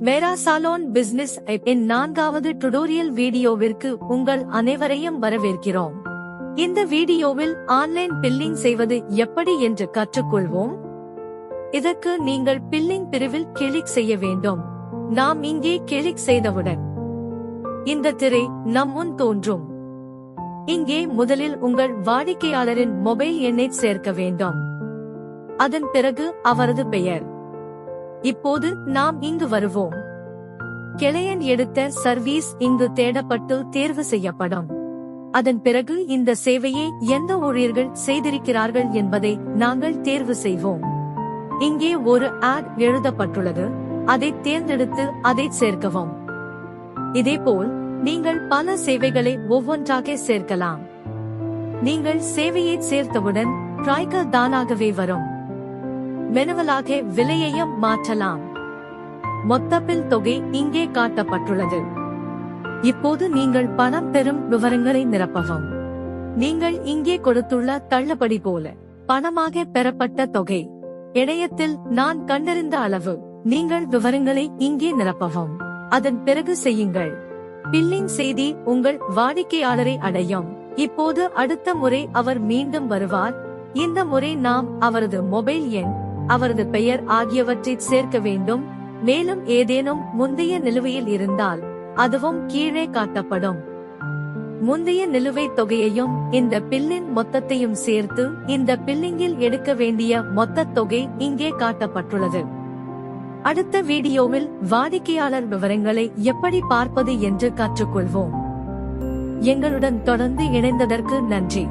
மேரா சாலோன் business இன் 4வது tutorial வீடியோவிற்கு உங்கள் அனைவரையும் வரவேற்கிறோம். இந்த வீடியோவில் ஆன்லைன் பில்லிங் செய்வது எப்படி என்று கற்றுக்கொள்வோம். இதற்கு நீங்கள் பில்லிங் பிரிவில் கிளிக் செய்ய வேண்டும். நாம் இங்கே கிளிக் செய்தவுடன் இந்த திரை நம் முன் தோன்றும். இங்கே முதலில் உங்கள் வாடிக்கையாளரின் மொபைல் எண்ணை சேர்க்க வேண்டும். அதன் பிறகு அவரது பெயர். இப்போது நாம் இங்கு வருவோம். கிளையன் எடுத்த சர்வீஸ் இங்கு தேடப்பட்டு தேர்வு செய்யப்படும். அதன் பிறகு இந்த சேவையை எந்த ஊழியர்கள் செய்திருக்கிறார்கள் என்பதை நாங்கள் தேர்வு செய்வோம். இங்கே ஒரு ஆட் எழுதப்பட்டுள்ளது. அதை தேர்ந்தெடுத்து அதை சேர்க்கவும். இதேபோல் நீங்கள் பல சேவைகளை ஒவ்வொன்றாக சேர்க்கலாம். நீங்கள் சேவையை சேர்த்தவுடன் ட்ரைக்கர் தானாகவே வரும். மெனுவலாக விலையையும் மாற்றலாம். மொத்த பில் தொகை இங்கே காட்டப்பட்டுள்ளது. இப்போது நீங்கள் பணம் பெறும் விவரங்களை நிரப்பவும். நீங்கள் இங்கே கொடுத்துள்ள தள்ளுபடி போல பணமாக பெறப்பட்ட தொகை, இணையத்தில் நான் கண்டறிந்த அளவு, நீங்கள் விவரங்களை இங்கே நிரப்பவும். அதன் பிறகு செய்யுங்கள். பில்லிங் செய்தி உங்கள் வாடிக்கையாளரை அடையும். இப்போது அடுத்த முறை அவர் மீண்டும் வருவார். இந்த முறை நாம் அவரது மொபைல் எண், அவரது பெயர் ஆகியவற்றை சேர்க்க வேண்டும். மேலும் ஏதேனும் முந்தைய நிலுவையில் இருந்தால் அதுவும் கீழே காட்டப்படும். முந்தைய நிலுவைத் தொகையையும் இந்த பில்லின் மொத்தத்தையும் சேர்த்து இந்த பில்லிங்கில் எடுக்க வேண்டிய மொத்த தொகை இங்கே காட்டப்பட்டுள்ளது. அடுத்த வீடியோவில் வாடிக்கையாளர் விவரங்களை எப்படி பார்ப்பது என்று கற்றுக்கொள்வோம். எங்களுடன் தொடர்ந்து இணைந்ததற்கு நன்றி.